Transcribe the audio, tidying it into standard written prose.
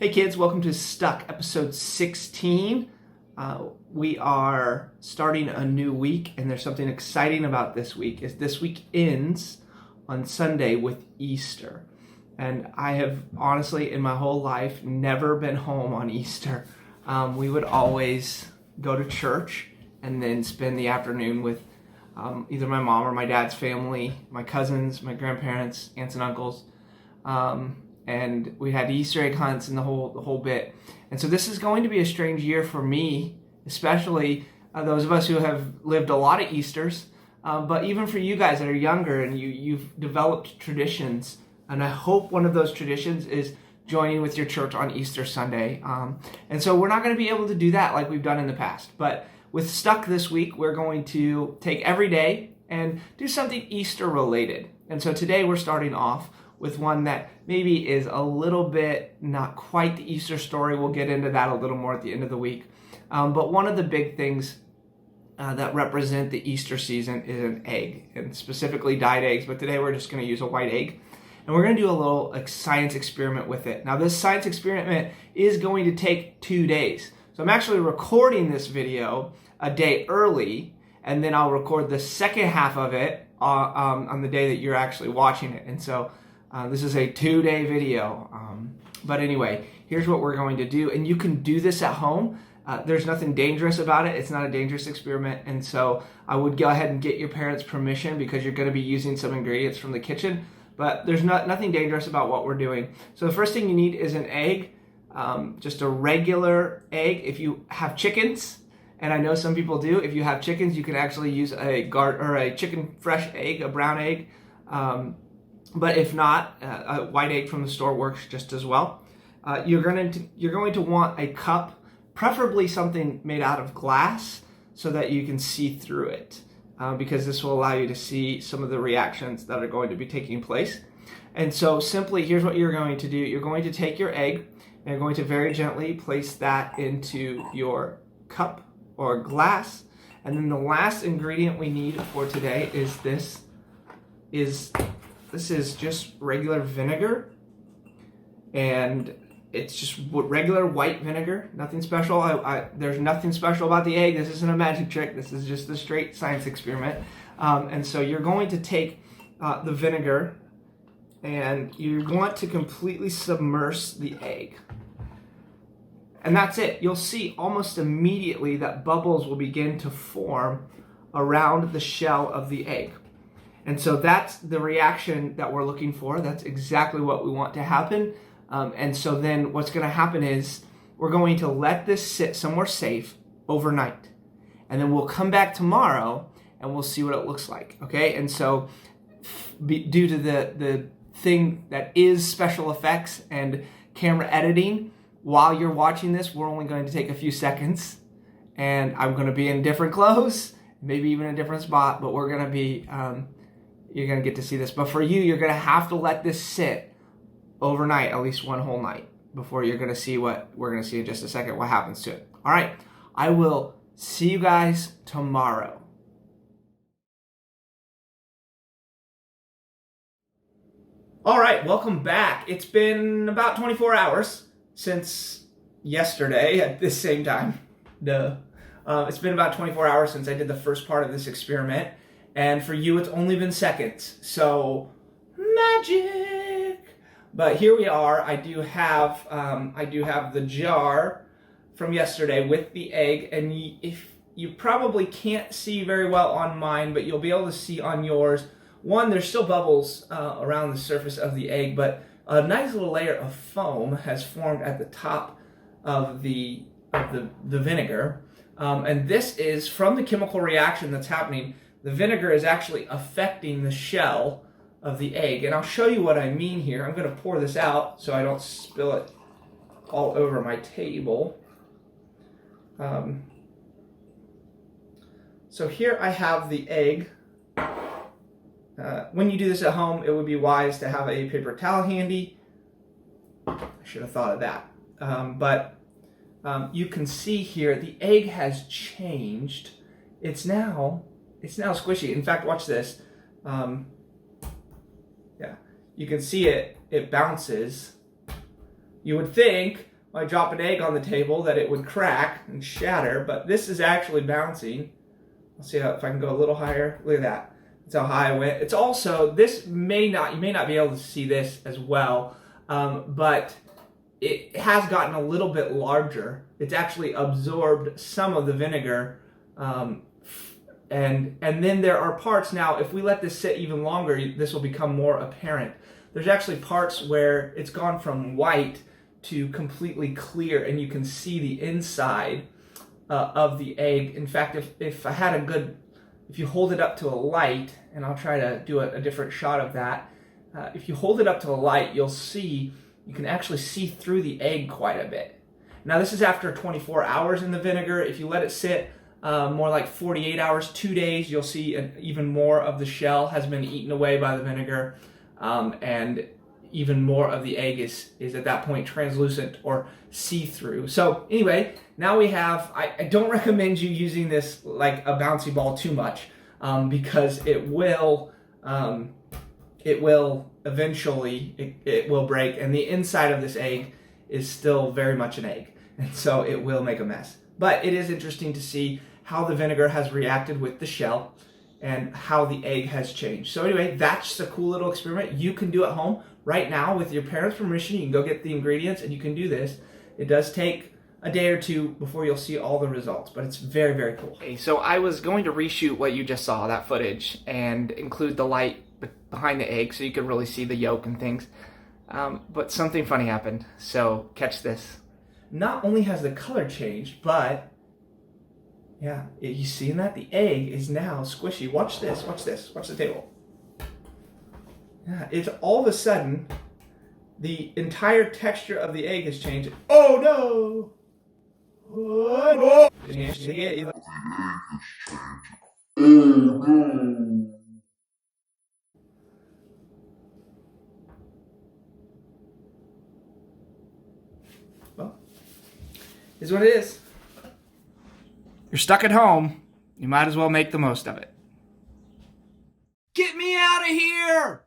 Hey kids, welcome to Stuck, episode 16. We are starting a new week, and there's something exciting about this week. Is this week ends on Sunday with Easter. And I have honestly, in my whole life, never been home on Easter. We would always go to church and then spend the afternoon with either my mom or my dad's family, my cousins, my grandparents, aunts and uncles. And we had Easter egg hunts and the whole bit. And so this is going to be a strange year for me, especially those of us who have lived a lot of Easters, but even for you guys that are younger and you've developed traditions. And I hope one of those traditions is joining with your church on Easter Sunday. And so we're not going to be able to do that like we've done in the past. But with Stuck this week, we're going to take every day and do something Easter related. And so today we're starting off with one that maybe is a little bit not quite the Easter story. We'll get into that a little more at the end of the week. But one of the big things that represent the Easter season is an egg, and specifically dyed eggs. But today we're just going to use a white egg. And we're going to do a little science experiment with it. Now this science experiment is going to take 2 days. So I'm actually recording this video a day early, and then I'll record the second half of it on the day that you're actually watching it. And so this is a 2-day video. But anyway, here's what we're going to do. And you can do this at home. There's nothing dangerous about it. It's not a dangerous experiment. And so I would go ahead and get your parents' permission because you're going to be using some ingredients from the kitchen. But there's nothing dangerous about what we're doing. So the first thing you need is an egg, just a regular egg. If you have chickens, and I know some people do, if you have chickens, you can actually use a chicken fresh egg, a brown egg. But if not, a white egg from the store works just as well. You're going to want a cup, preferably something made out of glass, so that you can see through it, because this will allow you to see some of the reactions that are going to be taking place. And so simply, here's what you're going to do. You're going to take your egg, and you're going to very gently place that into your cup or glass. And then the last ingredient we need for today is this is just regular vinegar, and it's just regular white vinegar, nothing special. There's nothing special about the egg. This isn't a magic trick. This is just a straight science experiment. And so you're going to take the vinegar, and you want to completely submerge the egg. And that's it. You'll see almost immediately that bubbles will begin to form around the shell of the egg. And so that's the reaction that we're looking for. That's exactly what we want to happen. And so then what's going to happen is we're going to let this sit somewhere safe overnight. And then we'll come back tomorrow and we'll see what it looks like. Okay? And so due to the thing that is special effects and camera editing, while you're watching this, we're only going to take a few seconds. And I'm going to be in different clothes, maybe even a different spot, but we're going to be... you're going to get to see this. But for you, you're going to have to let this sit overnight, at least one whole night, before you're going to see what we're going to see in just a second, what happens to it. All right, I will see you guys tomorrow. All right, welcome back. It's been about 24 hours since yesterday at this same time. Duh. It's been about 24 hours since I did the first part of this experiment. And for you, it's only been seconds. So, magic! But here we are. I do have the jar from yesterday with the egg. And if you probably can't see very well on mine, but you'll be able to see on yours. One, there's still bubbles around the surface of the egg, but a nice little layer of foam has formed at the top of the vinegar. And this is from the chemical reaction that's happening. The vinegar is actually affecting the shell of the egg. And I'll show you what I mean here. I'm going to pour this out so I don't spill it all over my table. So here I have the egg. When you do this at home, it would be wise to have a paper towel handy. I should have thought of that. But you can see here the egg has changed. It's now squishy. In fact, watch this. Yeah, you can see it bounces. You would think might drop an egg on the table that it would crack and shatter, but this is actually bouncing. Let's see if I can go a little higher. Look at that. That's how high I went. It's also, you may not be able to see this as well, but it has gotten a little bit larger. It's actually absorbed some of the vinegar, and then there are parts now, if we let this sit even longer, this will become more apparent. There's actually parts where it's gone from white to completely clear, and you can see the inside of the egg. In fact, if you hold it up to a light, and I'll try to do a different shot of that. If you hold it up to a light, you can actually see through the egg quite a bit. Now this is after 24 hours in the vinegar. If you let it sit more like 48 hours, 2 days, you'll see even more of the shell has been eaten away by the vinegar, and even more of the egg is at that point translucent or see-through. So anyway, now we have, I don't recommend you using this like a bouncy ball too much, because it will eventually, it will break, and the inside of this egg is still very much an egg, and so it will make a mess. But it is interesting to see how the vinegar has reacted with the shell and how the egg has changed. So anyway, that's a cool little experiment you can do at home right now with your parents' permission. You can go get the ingredients and you can do this. It does take a day or two before you'll see all the results, but it's very, very cool. Okay, so I was going to reshoot what you just saw, that footage, and include the light behind the egg so you could really see the yolk and things. But something funny happened, so catch this. Not only has the color changed, but yeah, you seeing that? The egg is now squishy. Watch this, watch the table. Yeah, it's all of a sudden, the entire texture of the egg has changed. Oh no! Oh, no. Well, is what it is. You're stuck at home. You might as well make the most of it. Get me out of here!